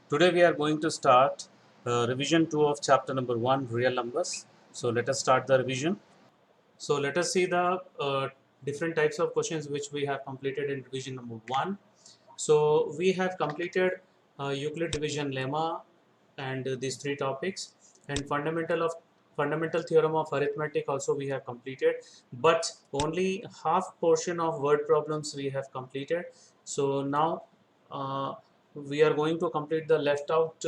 Today we are going to start revision 2 of chapter number 1, real numbers. So let us start the revision. So let us see the different types of questions which we have completed in revision number 1. So we have completed Euclid division lemma and these three topics, and fundamental theorem of arithmetic also we have completed, but only half portion of word problems we have completed. So now we are going to complete the left out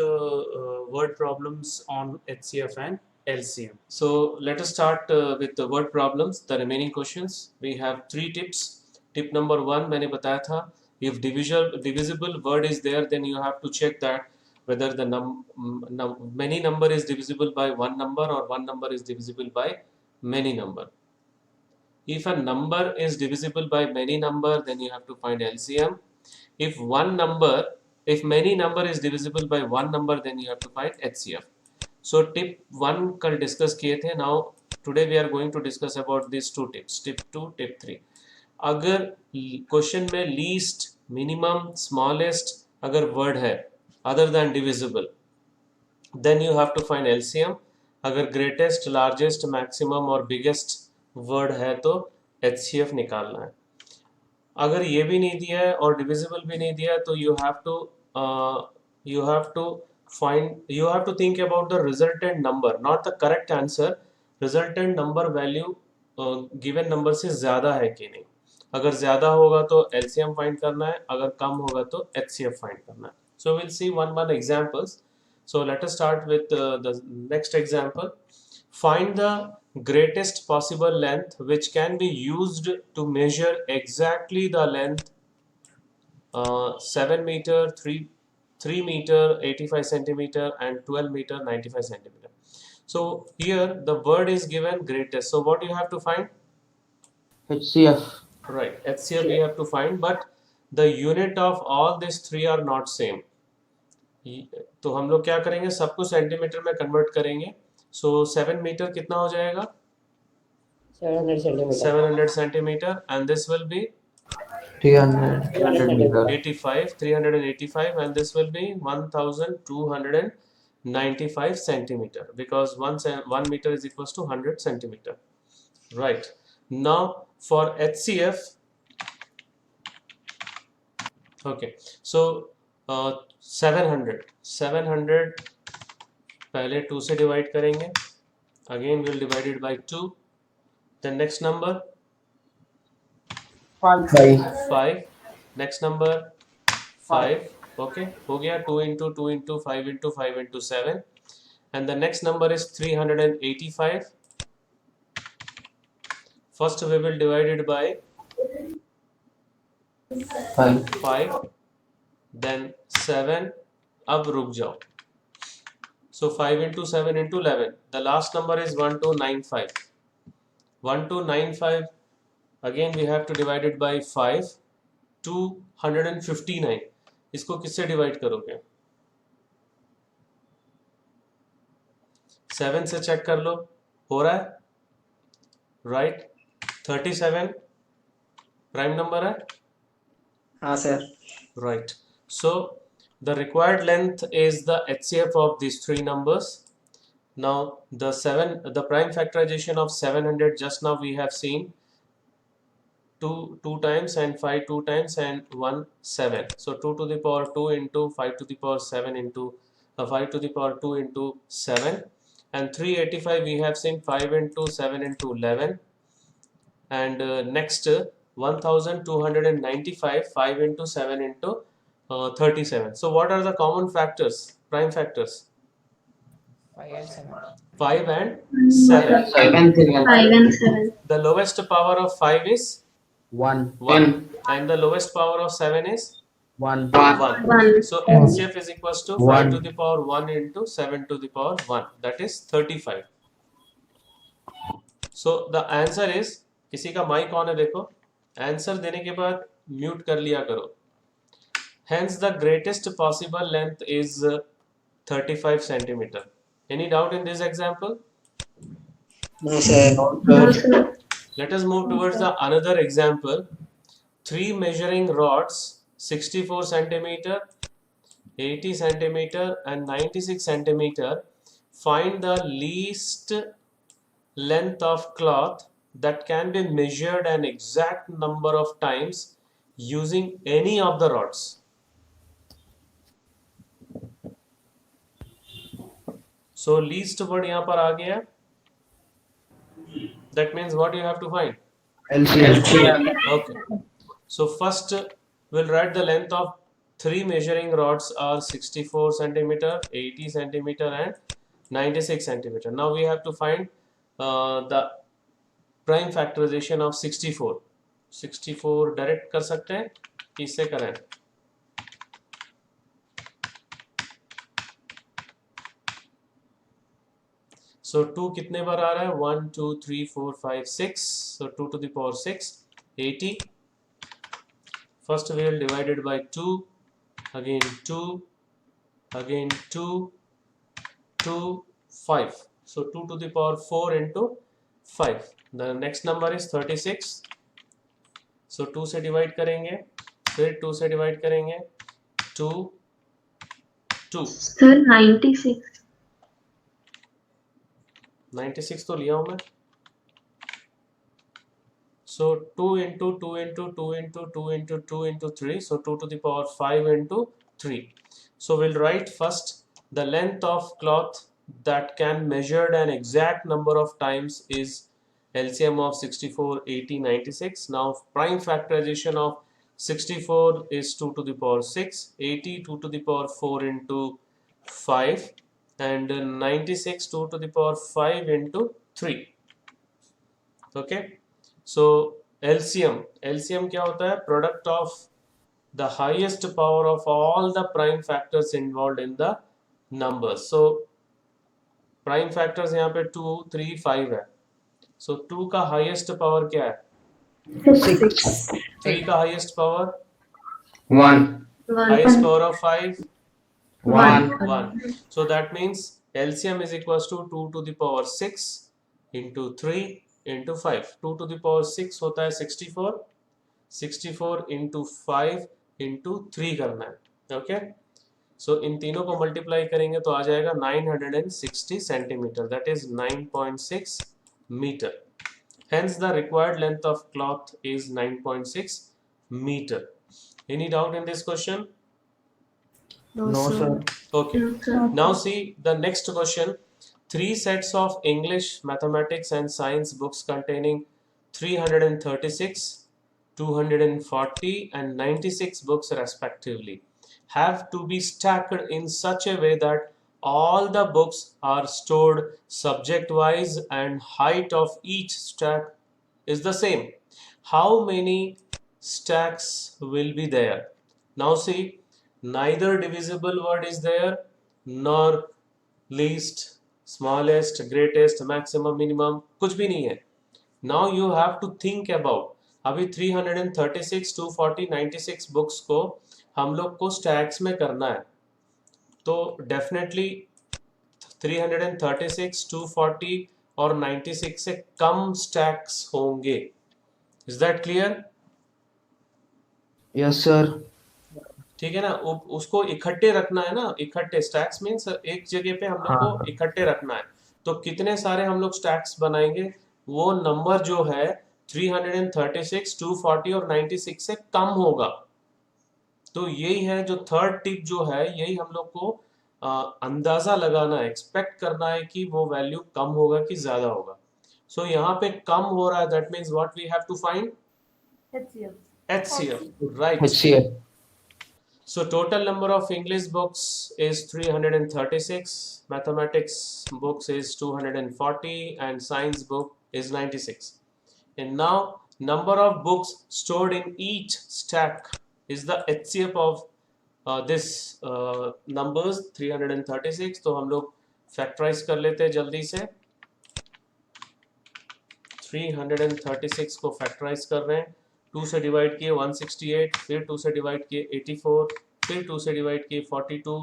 word problems on HCF and LCM. So let us start with the word problems, the remaining questions. We have three tips. Tip number 1 मैंने बताया था, if divisible word is there, then you have to check that whether the many number is divisible by one number or one number is divisible by many number. If a number is divisible by many number, then you have to find LCM. If many number is divisible by one number, then you have to find HCF. So tip 1 कल discuss किए थे. Now today we are going to discuss about these two tips, tip 2, tip 3. अगर question में least, minimum, smallest अगर word है other than divisible, then you have to find LCM. अगर greatest, largest, maximum और biggest word है तो HCF निकालना है. अगर ये भी नहीं दिया है और डिविजिबल भी नहीं दिया है तो you have to think about the resultant number, not the correct answer. Resultant number value given number से ज्यादा है कि नहीं. अगर ज्यादा होगा तो एलसीएम फाइंड करना है, अगर कम होगा तो एचसीएफ फाइंड करना है. So will see one examples. So let us start with the next example. Find the greatest possible length which can be used to measure exactly the length 7 meter, 3 meter, 85 centimeter and 12 meter, 95 centimeter. So here the word is given greatest. So what you have to find? HCF. Right, HCF we have to find, but the unit of all these three are not same. तो हम लोग क्या करेंगे, सबको centimetre में convert करेंगे. सो 7 metre कितना हो जाएगा? 700 centimetre. And this will be 385 and this will be 1295 centimeter, because 1 meter is equals to 100 centimeter. Right, now for HCF, okay, so 700 पहले 2 से डिवाइड करेंगे, again will divided by 2. then next number 5, next number 5. okay, हो गया. 2 into 2 into 5 into 5 into 7. and the next number is 385. first we will divide it by 5, then 7. अब रुक जाओ. So 5 into 7 into 11. The last number is 1295. 1295. Again we have to divide it by 5. 259. इसको किससे divide करोगे? 7 से check कर लो, हो रहा है. राइट, 37 प्राइम नंबर है. हाँ sir. Right, so the required length is the HCF of these three numbers. Now the prime factorization of 700, just now we have seen 2 times and 5 2 times and 1 7. So 2 to the power 2 into 5 to the power 7 into 5 to the power 2 into 7. and 385 we have seen 5 into 7 into 11. and next 1295 5 into 7 into 37. So what are the common factors, prime factors? 5 and 7. 5 and 7. The lowest power of 5 is 1. 1 and the lowest power of 7 is 1. 1. So HCF is equals to 5 to the power 1 into 7 to the power 1, that is 35. So the answer is, किसी का mic on है देखो, answer देने के बाद mute कर लिया करो. Hence the greatest possible length is 35 centimeter. Any doubt in this example? No sir. Let us move towards the another example. 3 measuring rods, 64 centimeter, 80 centimeter and 96 centimeter. Find the least length of cloth that can be measured an exact number of times using any of the rods. So least word यहाँ पर आ गया. That means what you have to find? LCM. Okay. So first we'll write the length of three measuring rods are 64 centimeter, 80 centimeter and 96 centimeter. Now we have to find the prime factorization of 64. 64 direct कर सकते हैं, इससे करें. So 2 कितने बार आ रहा है? 1 2 3 4 5 6. So 2 to the power 6, 80. First we will divide it by 2, again 2, again 2, 2, 5. So 2 to the power 4 into 5. The next number is 36. So 2 से divide करेंगे, फिर 2 से डिवाइड करेंगे, 2, 2. Sir, 96. 96 तो लिया हूँ मैं. So 2 into 2 into 2 into 2 into 2 into 3. So 2 to the power 5 into 3. So we'll write first the length of cloth that can measured an exact number of times is LCM of 64, 80, 96. Now prime factorization of 64 is 2 to the power 6, 80 2 to the power 4 into 5 and 96 2 to the power 5 into 3. Okay. So LCM क्या होता है? Product of the highest power of all the prime factors involved in the numbers. So prime factors यहाँ पे 2, 3, 5 है. So 2 का highest power क्या है? 6. 3 का highest power? 1. Highest power of 5? 1. 1. So that means LCM is equals to 2 to the power 6 into 3 into 5. 2 to the power 6 होता है 64. 64 into 5 into 3 करना है. Okay. So इन तीनों को मल्टीप्लाई करेंगे तो आ जाएगा 960 centimetre. That is 9.6 meter. Hence the required length of cloth is 9.6 meter. Any doubt in this question? No, sir. Okay. No, sir. Now see the next question. 3 sets of English, mathematics and science books containing 336, 240 and 96 books respectively have to be stacked in such a way that all the books are stored subject wise and height of each stack is the same. How many stacks will be there? Now see, neither divisible word is there nor least, smallest, greatest, maximum, minimum, कुछ भी नहीं है. Now you have to think about, अभी 336, 240, 96 books को हम लोग को stacks में करना है. तो डेफिनेटली 336, 240 और 96 से कम स्टैक्स होंगे. Is that clear? Yes, sir. ठीक है ना. उसको इकट्ठे रखना है ना. इकट्ठे स्टैक्स मीन्स एक जगह पे हम लोग को इकट्ठे रखना है. तो कितने सारे हम लोग स्टैक्स बनाएंगे, वो नंबर जो है 336, 240 और 96 से कम होगा. तो यही है जो थर्ड टिप जो है, यही हम लोग को अंदाजा लगाना है, एक्सपेक्ट करना है कि वो वैल्यू कम होगा कि ज्यादा होगा. सो यहाँ पे कम हो रहा है. That means what we have to find? HCF. Right. HCF. So total number of English books is 336, mathematics books is 240 and science book is 96. And now number of books stored in each stack is the HCF of this numbers 336. तो हम लोग factorise कर लेते हैं जल्दी से. 336 को factorise कर रहे हैं. 2 से डिवाइड किए 168, फिर 2 से डिवाइड किए 84, फिर 2 से डिवाइड किए 42,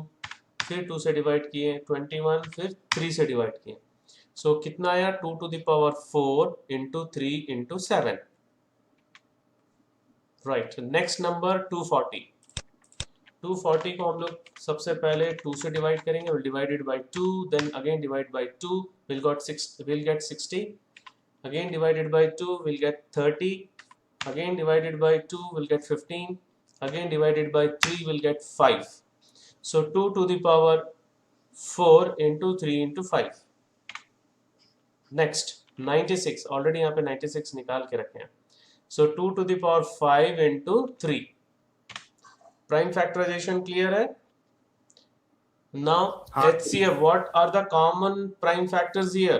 फिर 2 से डिवाइड किए 21, फिर 3 से डिवाइड किए. सो कितना आया? 2 to the power 4 into 3 into 7. Right. Next number 240. 240 को हम लोग सबसे पहले 2 से डिवाइड करेंगे, will divided by 2, then again divide by 2, will get 60, again divided by 2, will get 30, again divided by 2, will get 15, again divided by 3, will get 5. So 2 to the power 4 into 3 into 5. Next 96, already यहाँ पे 96 निकाल के रखे हैं. So 2 to the power 5 into 3. Prime factorization clear है? Now HCF, what are the common prime factors here?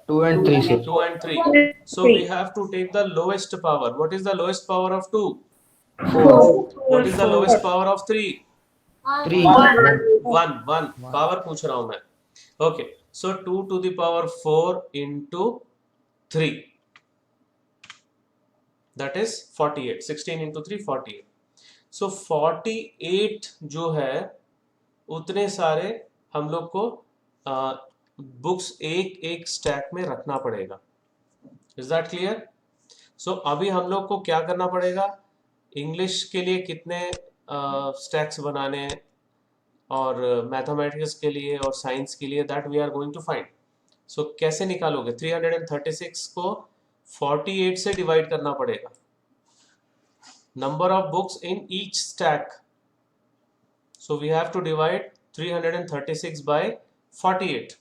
2 and 3, sir. 2 and 3. So we have to take the lowest power. What is the lowest power of 2? 4. What is the lowest power of 3? 3. 1. Power पूछ रहा हूँ मैं. Okay. So 2 to the power 4 into 3. That is 48. 16 into 3, 48. So 48 जो है उतने सारे हम लोग को बुक्स एक एक स्टैक में रखना पड़ेगा. Is that clear? सो अभी हम लोग को क्या करना पड़ेगा, इंग्लिश के लिए कितने स्टैक्स बनाने हैं और मैथमेटिक्स के लिए और साइंस के लिए, that we are going to find. So कैसे निकालोगे? 336 को 48 से डिवाइड करना पड़ेगा. Number of books in each stack. So we have to divide 336 by 48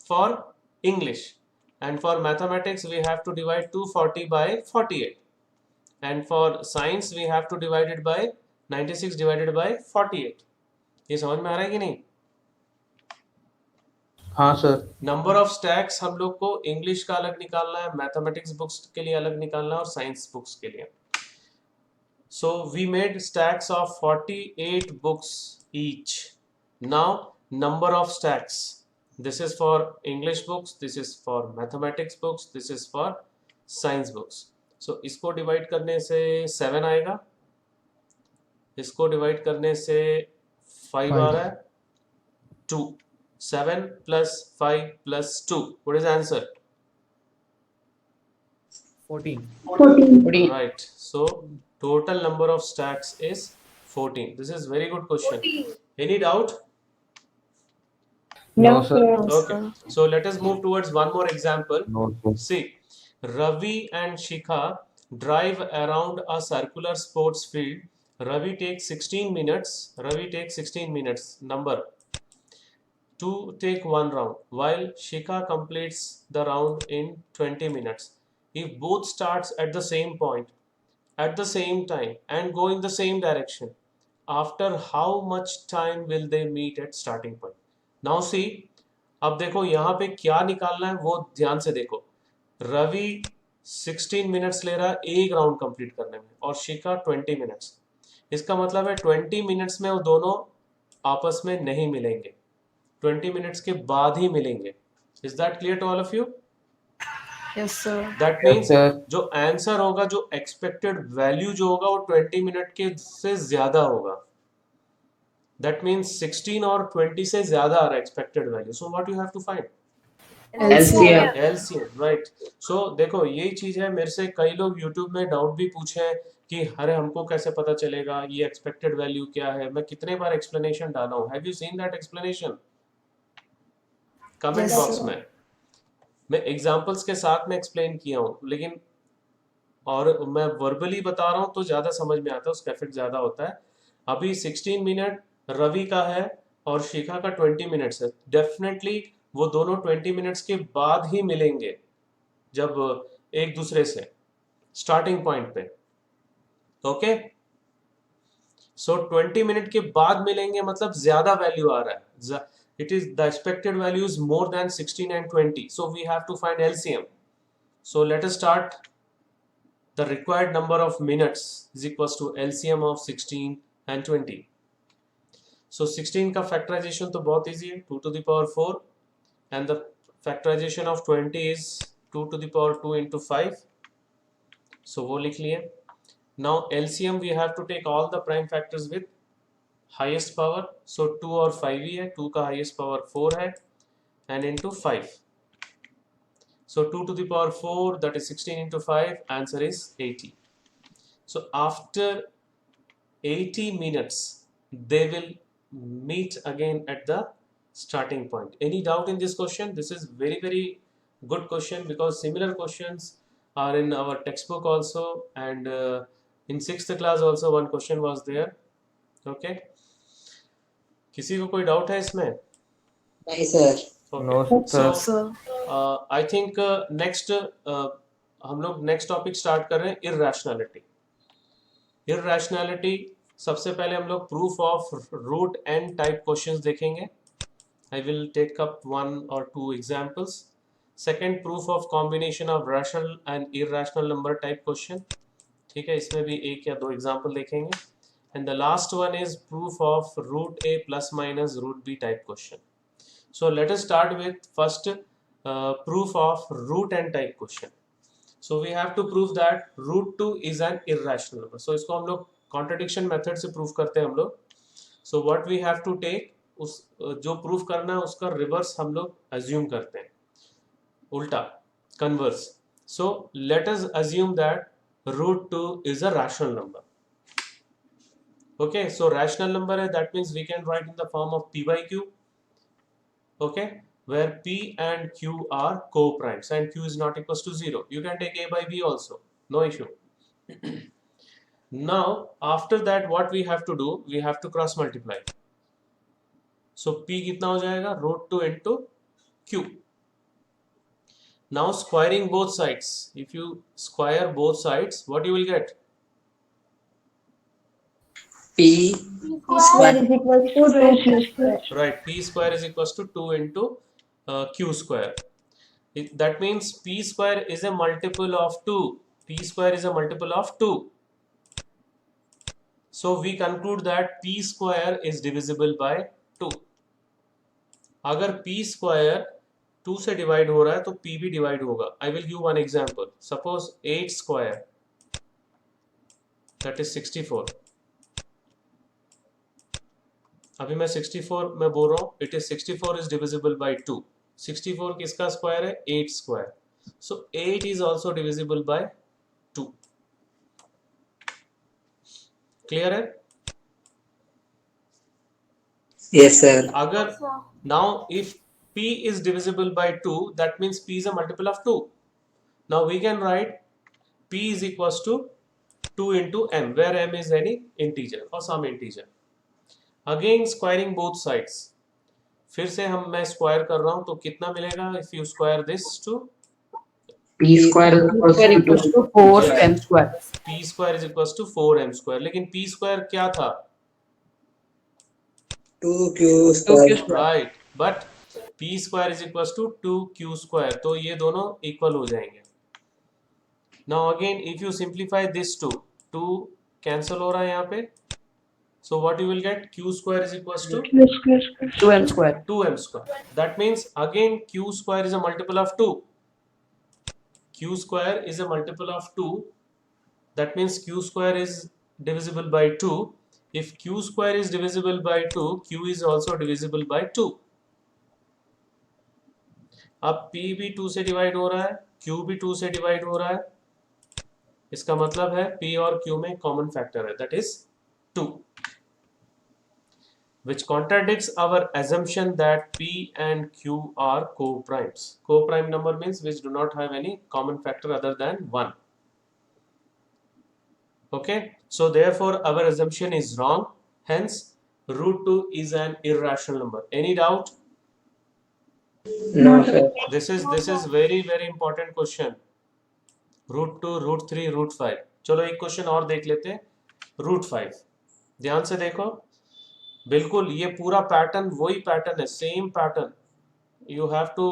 for English, and for mathematics we have to divide 240 by 48, and for science we have to divide it by 96 divided by 48. ये समझ में आ रहा है कि नहीं? हाँ sir. Number of stacks हम लोग को इंग्लिश का अलग निकालना है, मैथमेटिक्स बुक्स के लिए अलग निकालना है और साइंस बुक्स के लिए. So we made stacks of 48 books each. Now number of stacks. This is for English books, this is for mathematics books, this is for science books. So इसको divide करने से 7 आएगा, इसको डिवाइड करने से 5 आ रहा है, 2. 7 plus 5 plus 2. What is the answer? 14. 14. Right. So total number of stacks is 14. This is very good question. Any doubt? No, sir. Okay. So let us move towards one more example. No, sir. See, Ravi and Shikha drive around a circular sports field. Ravi takes 16 minutes. Ravi takes 16 minutes. Number to take one round, while Shikha completes the round in 20 minutes. If both starts at the same point, at the same time, and go in the same direction, after how much time will they meet at starting point? Now see, अब देखो यहाँ पे क्या निकालना है वो ध्यान से देखो. रवि 16 मिनट्स ले रहा है एक राउंड कंप्लीट करने में और शिखा 20 मिनट्स. इसका मतलब है 20 मिनट्स में वो दोनों आपस में नहीं मिलेंगे, 20 मिनट्स के बाद ही मिलेंगे. Is that clear to all of you? Yes, sir. That Yes, means sir. जो आंसर होगा, जो एक्सपेक्टेड वैल्यू जो होगा वो 20 मिनट के से ज्यादा होगा. दैट मीन्स 16 और 20 से ज्यादा आ रहा है expected value. So what you have to find? LCM. LCM, right. So देखो यही चीज है, मेरे से कई लोग YouTube में डाउट भी पूछे हैं कि अरे हमको कैसे पता चलेगा ये एक्सपेक्टेड वैल्यू क्या है. मैं कितने बार एक्सप्लेनेशन डाला हूँ. Have you seen that explanation? Comment Yes, box sir. में मैं एग्जांपल्स के साथ में एक्सप्लेन किया हूँ, लेकिन और मैं वर्बली बता रहा हूँ तो ज़्यादा समझ में आता है, उसका इफेक्ट ज़्यादा होता है. अभी 16 मिनट रवि का है और शिखा का 20 मिनट्स है. डेफिनेटली वो दोनों 20 मिनट्स के बाद ही मिलेंगे, जब एक दूसरे से स्टार्टिंग पॉइंट पे. ओके, सो 20 मिनट के बाद मिलेंगे मतलब ज़्यादा वैल्यू आ रहा है. It is the expected value is more than 16 and 20. So we have to find LCM. So let us start. The required number of minutes is equals to LCM of 16 and 20. So 16 का factorization तो बहुत easy है, 2 to the power 4, and the factorization of 20 is 2 to the power 2 into 5. So वो लिख लिए. Now LCM we have to take all the prime factors with highest power. So 2 और 5 ही है, 2 का हाईएस्ट पावर 4 है, and into 5. So 2 to the power 4, that is 16 into 5, answer is 80. So after 80 minutes they will meet again at the starting point. Any doubt in this question? This is very good question, because similar questions are in our textbook also, and in 6th class also one question was there. Okay, किसी को कोई doubt है इसमें? नहीं sir. Okay. No So sir. Sir. I think next हम लोग next topic start कर रहे हैं, इररेशनैलिटी. इररेशनैलिटी सबसे पहले हम लोग proof of root n type questions देखेंगे. I will take up 1 or 2 examples. Second, proof of combination of rational and irrational number type question. ठीक है, इसमें भी एक या दो एग्जाम्पल देखेंगे. And the last one is proof of root a plus minus root b type question. So let us start with first proof of root n type question. So we have to prove that root 2 is an irrational number. So इसको हम लोग contradiction method से prove करते हैं हम लोग. So what we have to take, उस जो प्रूफ करना है उसका रिवर्स हम लोग अज्यूम करते हैं, उल्टा, converse. So let us assume that root 2 is a rational number. Okay, so rational number है, that means we can write in the form of p by q. Okay, where p and q are co-primes and q is not equals to 0. You can take a by b also, no issue. Now after that what we have to do, we have to cross multiply. So p कितना हो जाएगा, root 2 into q. Now squaring both sides, if you square both sides, what you will get? P square is equal to 2q square. Right, p square is equals to 2 into q square. That means p square is a multiple of 2. P square is a multiple of 2. So we conclude that p square is divisible by 2. अगर p square 2 से divide हो रहा है तो p भी divide होगा. I will give one example. Suppose 8 square, that is 64. अभी मैं 64 में बोल रहा हूँ, it is 64 is divisible bye 2. 64 किसका स्क्वायर है? 8 square. So 8 is also divisible by 2. Clear है? yes sir. अगर now if p is divisible by 2, that means p is a multiple of 2. Now we can write p is equals to 2 into m, where m is any integer or some integer. Again squaring both sides, फिर से मैं square कर रहा हूं तो कितना मिलेगा? if you square this to P square is equals to 4m square. p square is equals to 4m square. लेकिन p square क्या था? 2q square. Right, but p square is equals to 2q square, तो ये दोनों equal हो जाएंगे. Now again if you simplify this 2 cancel हो रहा है यहाँ पे. So what you will get? Q square is equals to 2m square. 2m square. That means again q square is a multiple of 2. Q square is a multiple of 2. That means q square is divisible by 2. If q square is divisible by 2, q is also divisible by 2. अब p भी 2 से divide हो रहा है, q भी 2 से divide हो रहा है. इसका मतलब है p और q में कॉमन फैक्टर है, that is 2. Which contradicts our assumption that p and q are co-primes. Co-prime number means which do not have any common factor other than 1. Okay, so therefore our assumption is wrong. Hence root 2 is an irrational number. Any doubt? No sir. This is very important question. root 2, root 3, root 5. चलो एक question और देख लेते हैं. root 5, ध्यान से देखो, बिल्कुल ये पूरा पैटर्न वही पैटर्न है, same pattern. You have to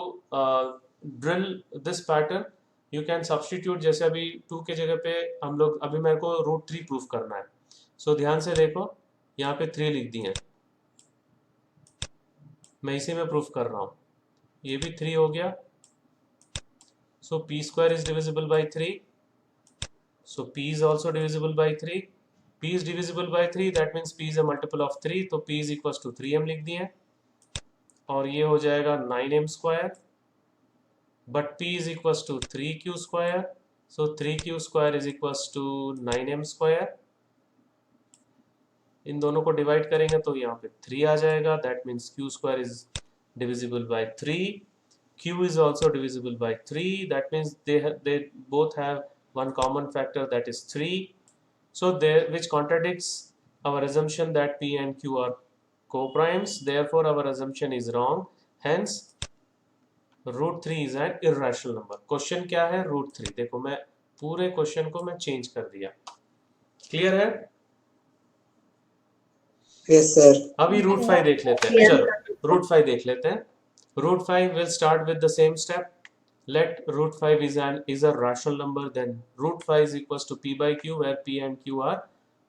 drill this pattern. You can substitute, जैसे अभी 2 के जगह पे हम लोग, अभी मेरे को रूट 3 प्रूफ करना है. सो ध्यान से देखो, यहाँ पे 3 लिख दिए, मैं इसी में प्रूफ कर रहा हूँ. ये भी 3 हो गया. सो p square is divisible by 3. So p is also divisible by 3. p is divisible by 3, that means p is a multiple of 3, तो p is equals to 3m लिख दिए, और ये हो जाएगा 9m square. but p is equals to 3q square, so 3q square is equals to 9m square. इन दोनों को divide करेंगे तो यहाँ पे 3 आ जाएगा, that means Q square is divisible by 3, q is also divisible by 3, that means they both have one common factor, that is 3. So there, which contradicts our assumption that p and q are co-primes, therefore our assumption is wrong, hence root 3 is an irrational number. Question क्या है? root 3. देखो मैं पूरे question को मैं change कर दिया, clear है? Yes, sir. अभी रूट 5 देख लेते हैं, चलो रूट 5 देख लेते हैं. Root 5 will start with the same step. Let root 5 is a rational number, then root 5 is equals to p by q, where p and q are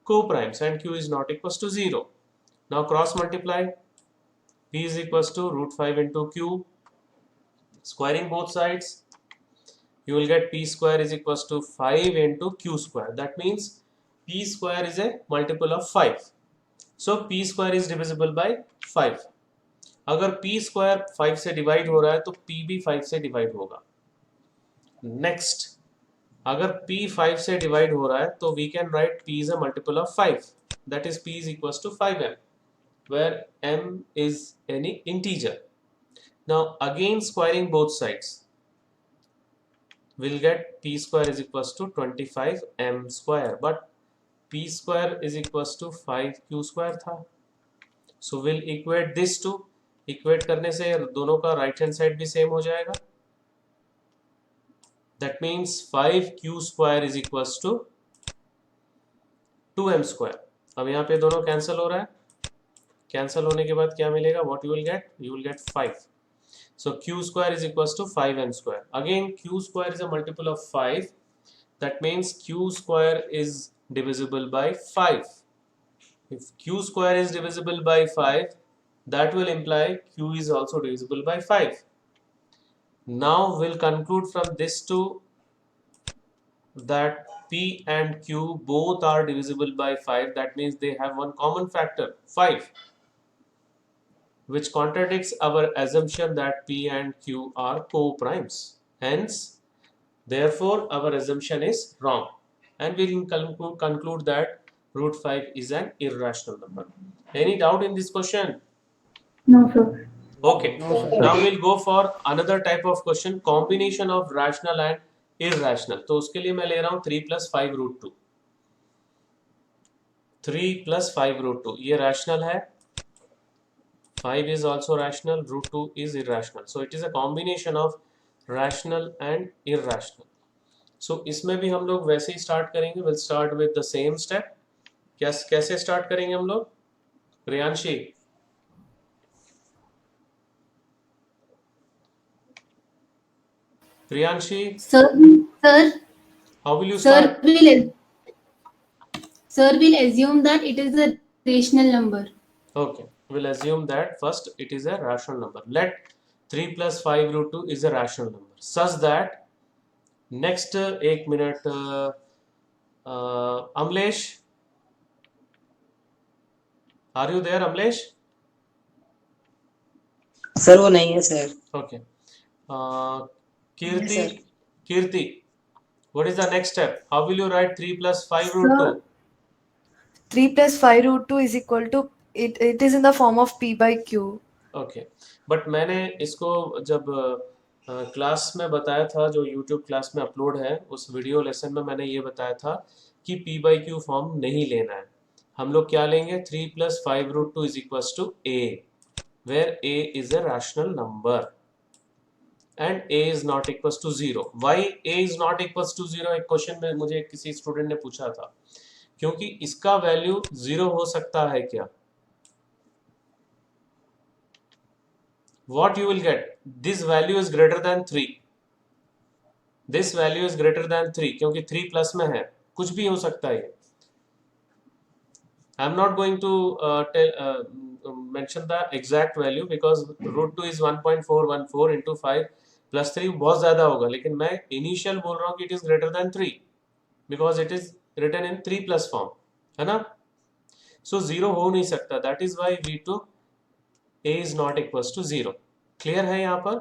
co-primes and q is not equals to 0. Now cross multiply, p is equals to root 5 into q, squaring both sides, you will get p square is equals to 5 into q square. That means p square is a multiple of 5. So p square is divisible by 5. अगर p square 5 से divide हो रहा है तो p भी 5 से divide होगा. Next, अगर p 5 से डिवाइड हो रहा है तो we can write p is a multiple of 5, that is p is equals to 5m, where m is any integer. Now again squaring both sides, we'll get p square is equals to 25m square, but p square is equals to 5q square था. So we'll equate this to, equate करने से दोनों का right hand side भी same हो जाएगा. That means 5q square is equals to 2m square. अब यहाँ पे दोनों कैंसिल हो रहा है, कैंसिल होने के बाद क्या मिलेगा? What you will get 5. So q square is equals to 5m square. Again q square is a multiple of 5, that means q square is divisible by 5. If q square is divisible by 5, that will imply q is also divisible by 5. Now we'll conclude from this too that p and q both are divisible by 5. That means they have one common factor, 5, which contradicts our assumption that p and q are co-primes. Hence, therefore our assumption is wrong, and we will conclude that root 5 is an irrational number. Any doubt in this question? No, sir. Okay. Now we'll go for another type of question, combination of rational and irrational. तो उसके लिए मैं ले रहा हूँ 3 plus 5 root 2. 3 plus 5 root 2 ये rational है, 5 is also rational, root 2 is irrational. So it is a combination of rational and irrational. So इसमें भी हम लोग वैसे ही start करेंगे. We'll start with the same step. कैसे start करेंगे हम लोग? Priyanshi, Sir, how will you start? sir will assume that it is a rational number. Okay, we'll assume that first it is a rational number. Let 3 plus 5 root 2 is a rational number, such that next एक minute, Amlesh, are you there, Amlesh? Sir वो नहीं है sir. Okay. Kirti, what is the next step? How will you write 3 plus 5 root 2? 3 plus 5 root 2 is equal to, it is in the form of p by q. Okay, but मैंने इसको जब class में बताया था, जो YouTube class में upload है, उस वीडियो लेसन में मैंने ये बताया था कि p by q फॉर्म नहीं लेना है. हम लोग क्या लेंगे? 3 plus 5 root 2 is equals to a, where a is a rational number and a is not equals to 0. Why a is not equals to 0? एक क्वेश्चन में मुझे किसी स्टूडेंट ने पूछा था, क्योंकि इसका वैल्यू 0 हो सकता है क्या? What you will get? This value is greater than 3. This value is greater than 3, क्योंकि 3 प्लस में है, कुछ भी हो सकता है. I am not going to mention the exact value because root 2 is 1.414 into 5 plus 3 बहुत ज़्यादा होगा, लेकिन मैं initial बोल रहा हूँ कि it is greater than 3 because it is written in 3 plus form, है ना? So 0 हो नहीं सकता. That is why we took a is not equals to 0. Clear है यहाँ पर?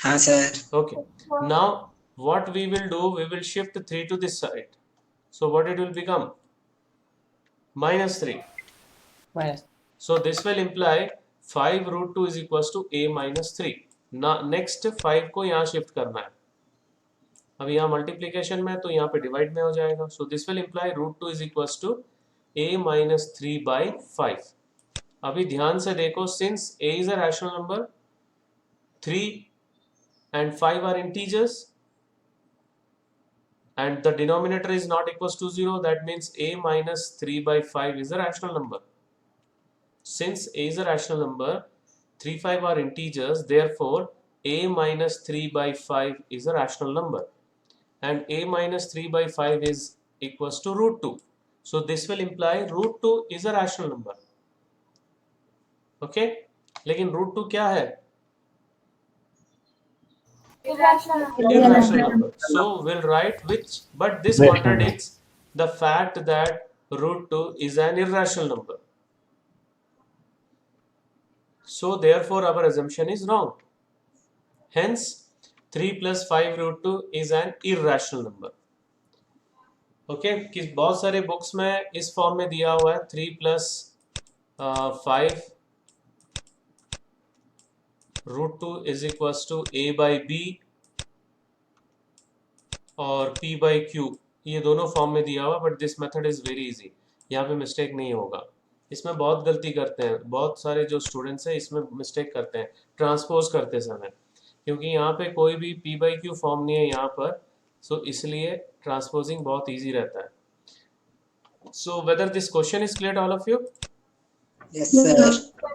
हाँ sir. Okay. Now what we will do? We will shift 3 to this side. So what it will become? minus 3. minus. So this will imply 5 root 2 is equals to a minus 3. Now next 5 को यहाँ shift करना है. अब यहाँ multiplication में तो यहाँ पे डिवाइड में हो जाएगा. So this will imply root 2 is equals to a minus 3 by 5. अभी ध्यान से देखो, since a is a rational number, 3 and 5 are integers and the denominator is not equals to 0, that means a minus 3 by 5 is a rational number. Since a is a rational number, 3, 5 are integers, therefore a minus 3 by 5 is a rational number and a minus 3 by 5 is equals to root 2. So this will imply root 2 is a rational number. Okay? लेकिन root 2 क्या है? Irrational number. So we'll write which, but this contradicts the fact that root 2 is an irrational number. So therefore our assumption is wrong. Hence 3 plus 5 root 2 is an irrational number. Okay कि बहुत सारे books में इस form में दिया हुआ है 3 plus 5 root 2 is equals to a by b और p बाई क्यू. ये दोनों फॉर्म में दिया हुआ, but this method is very easy. यहाँ पे मिस्टेक नहीं होगा. इसमें बहुत गलती करते हैं बहुत सारे जो स्टूडेंट्स हैं, इसमें मिस्टेक करते हैं ट्रांसपोज करते समय, क्योंकि यहाँ पे कोई भी p बाई क्यू फॉर्म नहीं है यहाँ पर. सो इसलिए ट्रांसपोजिंग बहुत इजी रहता है. So whether this question is clear all of you? Yes, sir.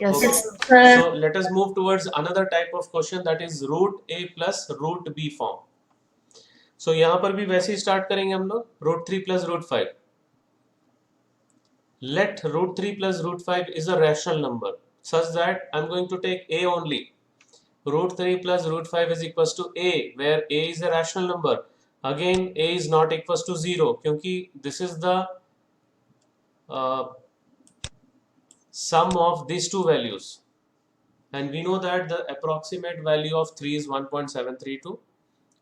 Yes. Okay. So let us move towards another type of question, that is root a plus root b form. So यहाँ पर भी वैसे ही start करेंगे हम लोग. root 3 plus root 5. Let root 3 plus root 5 is a rational number such that I'm going to take a only. Root 3 plus root 5 is equals to a, where a is a rational number. Again a is not equals to 0 क्योंकि this is the sum of these two values, and we know that the approximate value of 3 is 1.732.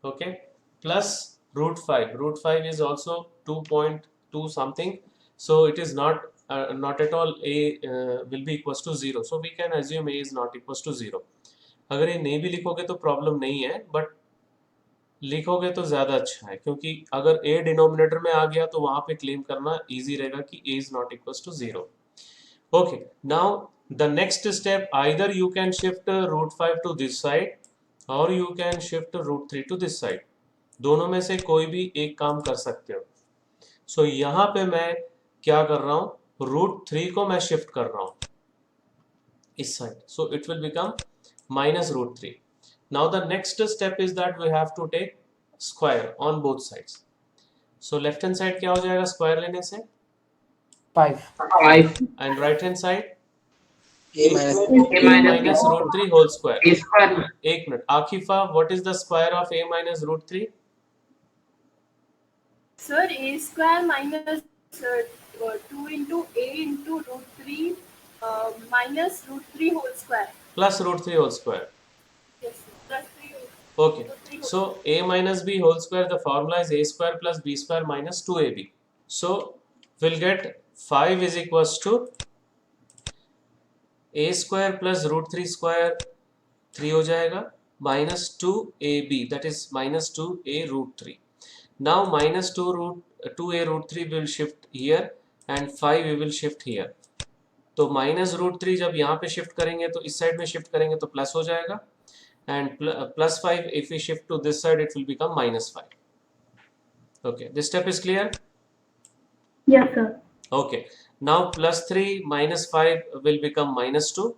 okay, plus root 5. Root 5 is also 2.2 something, so it is not at all a will be equals to 0, so we can assume a is not equals to 0. अगर ये नहीं भी लिखोगे तो problem नहीं है, but लिखोगे तो ज़्यादा अच्छा है, क्योंकि अगर a डिनोमिनेटर में आ गया तो वहाँ पे क्लेम करना इजी रहेगा कि a is not equals to 0. Okay, now the next step, either you can shift root 5 to this side or you can shift root 3 to this side. दोनों में से कोई भी एक काम कर सकते हो. So यहाँ पे मैं क्या कर रहा हूँ, root 3 को मैं शिफ्ट कर रहा हूँ इस side. So it will become minus root 3. Now the next step is that we have to take square on both sides. So left hand side क्या हो जाएगा स्क्वायर लेने से? 5. And right hand side A minus root 3 whole square. A square. एक minute, आकिफा, what is the square of a minus root 3? Sir, a square minus 2 into a into root 3 minus root 3 whole square. Plus root 3 whole square. Yes, sir. Plus 3. Okay. So a minus b whole square, the formula is a square plus b square minus 2ab. So we'll get 5 is equals to a square plus root 3 square 3 हो जाएगा minus 2ab, that is minus 2a root 3. Now minus 2a root 3 will shift here and 5 we will shift here. तो minus root 3 जब यहाँ पे shift करेंगे तो इस side में शिफ्ट करेंगे तो प्लस हो जाएगा, and plus 5 if we shift to this side it will become minus 5. Okay, this step is clear? Yes, sir. Okay, now plus 3 minus 5 will become minus 2.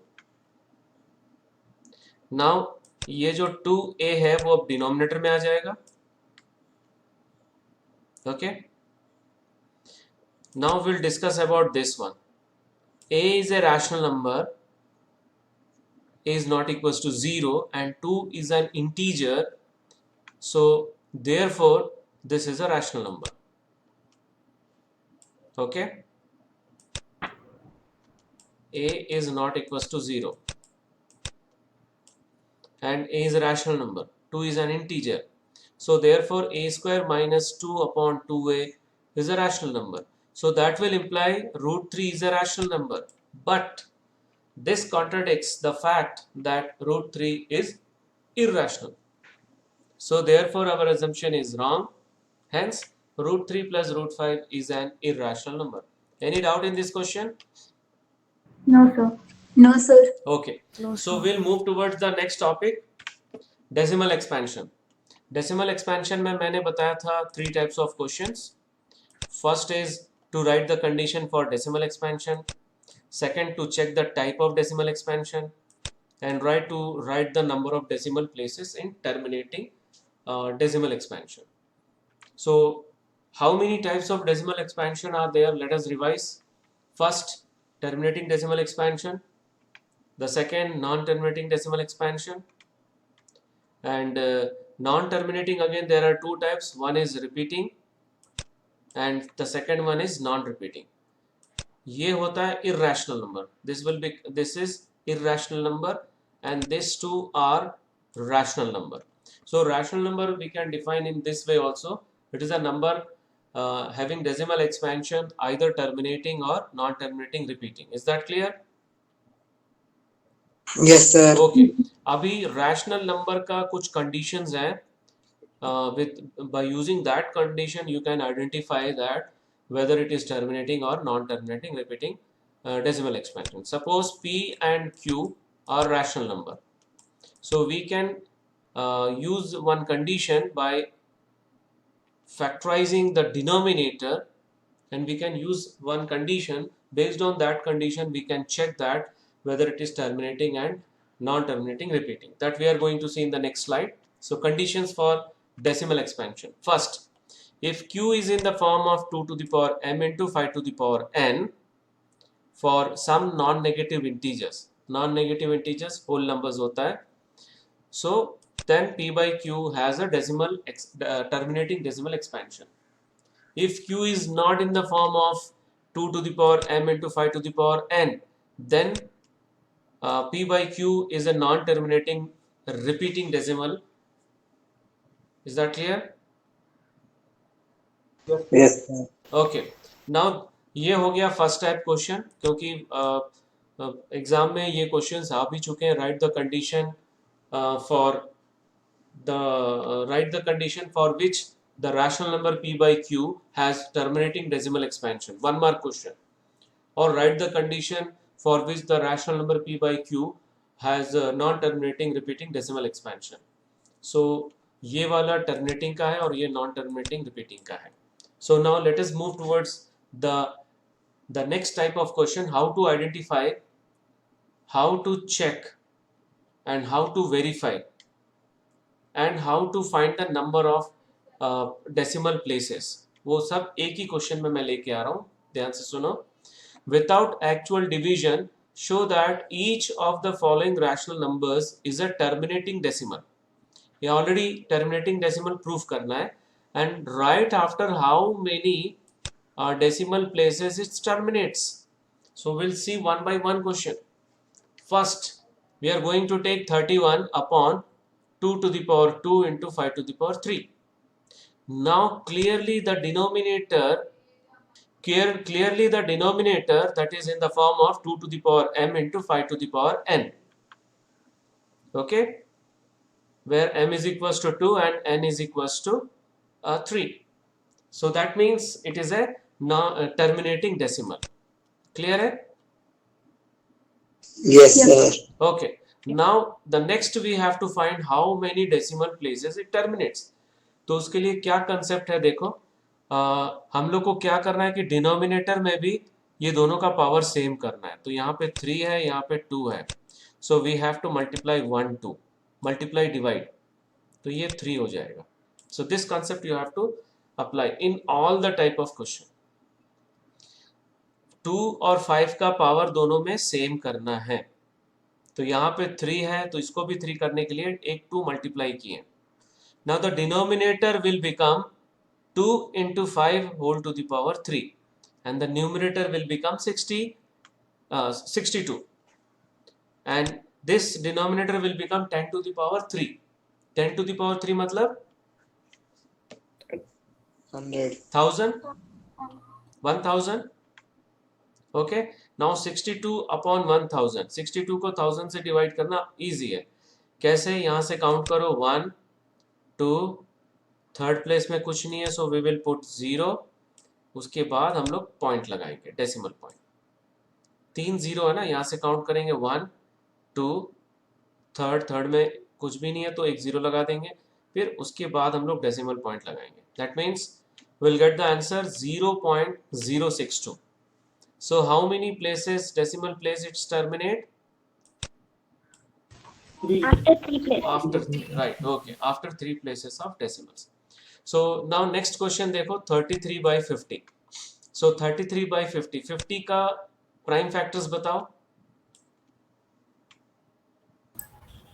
Now ये जो 2a है वो अब डिनोमिनेटर में आ जाएगा. Okay, now we'll discuss about this one. A is a rational number, a is not equals to 0 and 2 is an integer, so therefore this is a rational number. Okay, a is not equals to 0 and a is a rational number, 2 is an integer, so therefore a square minus 2 upon 2a is a rational number. So that will imply root 3 is a rational number. But this contradicts the fact that root 3 is irrational. So therefore our assumption is wrong. Hence root 3 plus root 5 is an irrational number. Any doubt in this question? No, sir. No, sir. Okay. No, So sir. we'll move towards the next topic, decimal expansion. Decimal expansion में मैंने बताया था 3 types of questions. First is to write the condition for decimal expansion. Second, to check the type of decimal expansion, and write the number of decimal places in terminating decimal expansion. So how many types of decimal expansion are there? Let us revise. First, terminating decimal expansion. The second, non-terminating decimal expansion. And non-terminating, again there are 2 types. One is repeating and the second one is non-repeating. ये होता है irrational number. This is irrational number and these two are rational number. So rational number we can define in this way also. It is a number having decimal expansion either terminating or non-terminating repeating. Is that clear? Yes, sir. Okay. अभी rational number का कुछ conditions हैं. By using that condition you can identify that whether it is terminating or non-terminating repeating decimal expansion. Suppose P and Q are rational number. So we can use one condition by factorizing the denominator, and we can use one condition. Based on that condition we can check that whether it is terminating and non-terminating repeating. That we are going to see in the next slide. So conditions for decimal expansion. First, if Q is in the form of 2 to the power m into 5 to the power n for some non-negative integers whole numbers hota hai, so then P by Q has a terminating decimal expansion. If Q is not in the form of 2 to the power m into 5 to the power n, then P by Q is a non-terminating repeating decimal. Is that clear? Yes, sir. Okay. Now ये हो गया first type question, क्योंकि exam में ये questions आ भी चुके हैं. Right the condition for which the rational number P by Q has terminating decimal expansion. 1 mark question. Or write the condition for which the rational number P by Q has non-terminating repeating decimal expansion. So ये वाला terminating का है और ये non-terminating repeating का है. So now let us move towards the next type of question, how to identify, how to check and how to verify and how to find the number of decimal places. वो सब एक ही question में मैं लेके आ रहा हूँ, ध्यान से सुनो. Without actual division, show that each of the following rational numbers is a terminating decimal. ये already terminating decimal proof करना है, and write after how many decimal places it terminates. So we'll see one by one question. First, we are going to take 31 upon 2 to the power 2 into 5 to the power 3. Now clearly the denominator that is in the form of 2 to the power m into 5 to the power n. Okay, where m is equals to 2 and n is equals to 3. So that means it is a terminating decimal. Clear hai? Yes, sir. Okay. Now the next we have to find how many decimal places it terminates. तो उसके लिए क्या concept है, देखो हम लोग को क्या करना है कि डिनोमिनेटर में भी ये दोनों का पावर सेम करना है. तो यहाँ पे 3 है, यहाँ पे 2 है. So we have to multiply 1 2 multiply divide, तो ये 3 हो जाएगा. So this concept you have to apply in all the type of question. 2 और 5 का पावर दोनों में सेम करना है. तो यहाँ पे 3 है, तो इसको भी 3 करने के लिए एक 2 मल्टीप्लाई किए. Now the denominator will become 2 into 5 whole to the power 3 and the numerator will become 62, and this denominator will become 10 to the power 3. 10 to the power 3 मतलब 100. 1000. 1000. ओके, नाउ 62 अपॉन 1000, 62 को 1000 से डिवाइड करना easy है. कैसे? यहाँ से count करो 1 2, third place में कुछ नहीं है सो वी विल पुट 0. उसके बाद हम लोग पॉइंट लगाएंगे, डेसिमल पॉइंट. 3 0 है ना, यहाँ से काउंट करेंगे 1 2, थर्ड में कुछ भी नहीं है तो एक 0 लगा देंगे. फिर उसके बाद हम लोग डेसिमल पॉइंट लगाएंगे. That means we'll get the answer 0.062. So how many places, decimal place it's terminate? After 3 places. After 3, right? Okay, after 3 places of decimals. So now next question देखो, 33 by 50. So 33 by 50, 50 का prime factors बताओ.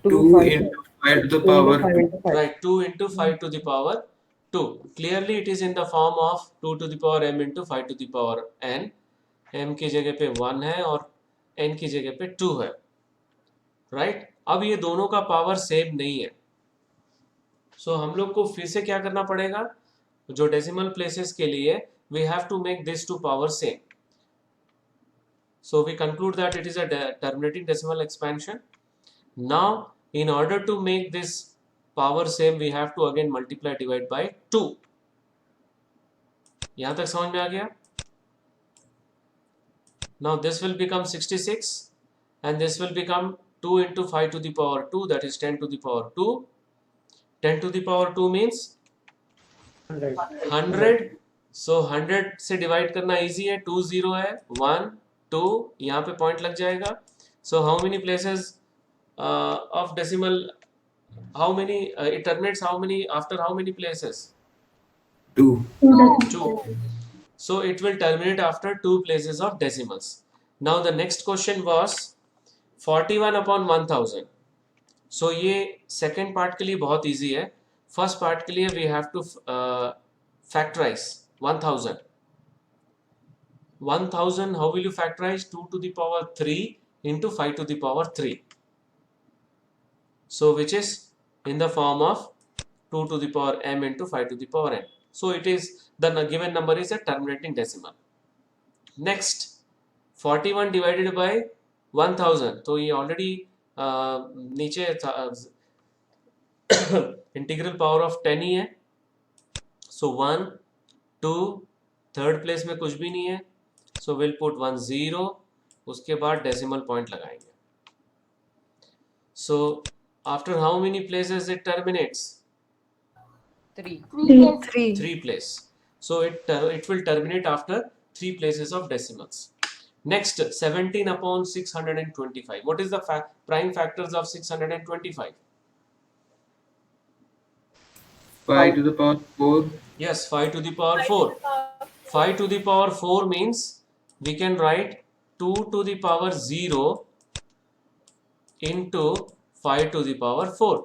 2 into 5 to the power 2. Right, 2 into 5 to the power 2. Clearly it is in the form of 2 to the power m into 5 to the power n. m की जगह पे 1 है और n की जगह पे 2 है. राइट, अब ये दोनों का पावर सेम नहीं है. सो हम लोग को फिर से क्या करना पड़ेगा? जो डेसिमल प्लेसेस के लिए we have to make this to power same. So we conclude that it is a terminating decimal expansion. Now in order to make this power same we have to again multiply divide by 2. यहां तक समझ में आ गया? Now this will become 66 and this will become 2 into 5 to the power 2, that is 10 to the power 2. 10 to the power 2 means 100. So 100 से divide करना easy है. 2 0 है, 1 2, यहाँ पे पॉइंट लग जाएगा. So how many places of decimal, how many it terminates, how many, after how many places? 2. 2. So it will terminate after 2 places of decimals. Now the next question was 41 upon 1000. So ये second part के लिए बहुत easy है. First part के लिए we have to factorize 1000. 1000 how will you factorize? 2 to the power 3 into 5 to the power 3. So which is in the form of 2 to the power m into 5 to the power n. So it is, the given number is a terminating decimal. Next 41 divided by 1000, तो ये already नीचे integral power of 10 ही है. सो 1 2, third place में कुछ भी नहीं है so will put 1 0. उसके बाद डेसिमल पॉइंट लगाएंगे. सो after how many places it terminates? 3. 3 place. So it will terminate after 3 places of decimals. Next 17 upon 625. What is the prime factors of 625? 5 to the power 4. Yes, 5 to the power 4. 5 to the power 4 means we can write 2 to the power 0 into 5 to the power 4.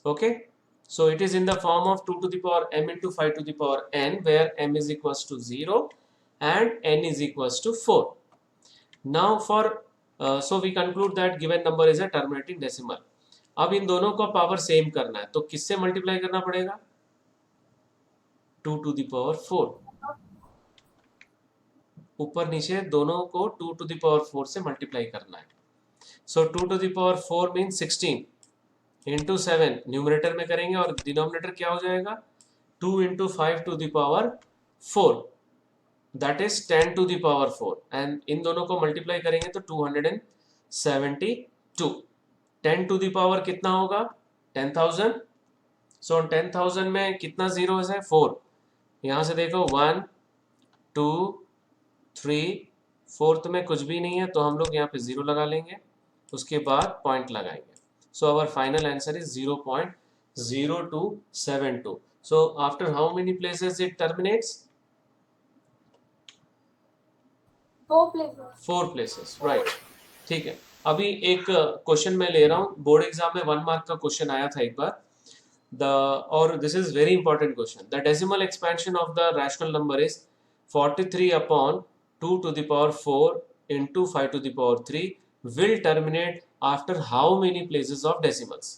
Okay, so it is in the form of 2 to the power m into 5 to the power n, where m is equals to 0 and n is equals to 4. Now for so we conclude that given number is a terminating decimal. अब इन दोनों का power same करना है तो किससे multiply करना पड़ेगा? 2 to the power 4. ऊपर नीचे दोनों को 2 to the power 4 से मल्टीप्लाई करना है. So 2 to the power 4 means 16 into 7 numerator में करेंगे और डिनोमिनेटर क्या हो जाएगा? 2 into 5 to the power 4, that is 10 to the power 4, and इन दोनों को मल्टीप्लाई करेंगे तो 272. 10 to the power कितना होगा? 10,000. So 10,000 में कितना जीरोस है? 4. यहाँ से देखो 1 2 3, फोर्थ में कुछ भी नहीं है तो हम लोग यहाँ पे 0 लगा लेंगे. उसके बाद पॉइंट लगाएंगे. So our final answer is 0.0272. So after how many places it terminates? 4 places. Right, ठीक है. अभी एक क्वेश्चन मैं ले रहा हूँ, बोर्ड एग्जाम में 1 मार्क का क्वेश्चन आया था एक बार. और this is very important question. The decimal expansion of the rational number is 43 upon 2 to the power 4 into 5 to the power 3 will terminate after how many places of decimals?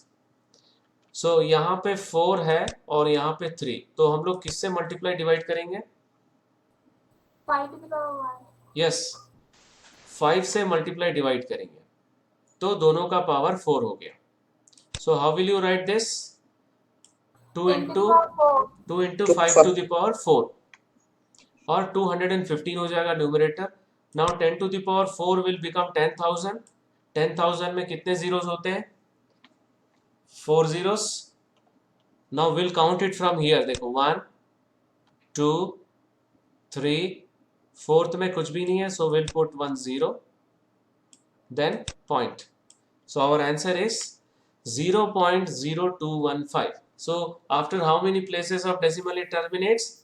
So यहाँ पे 4 है और यहाँ पे 3, तो हम लोग किससे मल्टीप्लाई डिवाइड करेंगे? 5 to the power 1. यस 5 से मल्टीप्लाई डिवाइड करेंगे तो दोनों का पावर 4 हो गया. So how will you right this? 2 10 to the into power 4. 2 into 5 to the power 4 और 215 हो जाएगा numerator. Now 10 to the power 4 will become 10,000. 10,000 में कितने जीरोस होते हैं? 4 zeros. Now we'll count it from here. देखो 1 2 3 4th में कुछ भी नहीं है, so we'll put 1 0 then point. So our answer is 0.0215. So after how many places of decimal it terminates?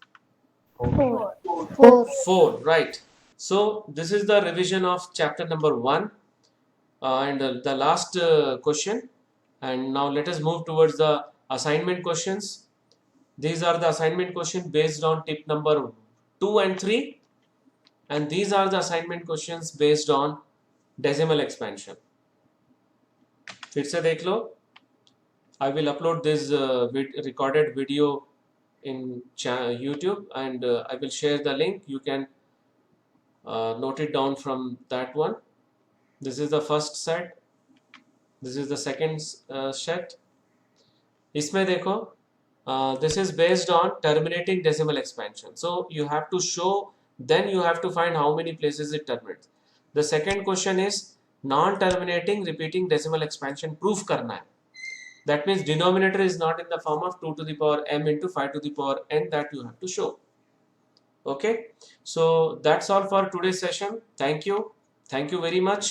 4, right. So this is the revision of chapter number 1 and the last question. And now let us move towards the assignment questions. These are the assignment questions based on tip number 2 and 3, and these are the assignment questions based on decimal expansion. फिर से देख लो. I will upload this recorded video in YouTube, and I will share the link. You can note it down from that one. This is the first set. This is the second set. इसमें देखो, this is based on terminating decimal expansion. So you have to show, then you have to find how many places it terminates. The second question is non-terminating repeating decimal expansion proof करना है. That means denominator is not in the form of 2 to the power m into 5 to the power n, that you have to show. Okay, so that's all for today's session. Thank you very much.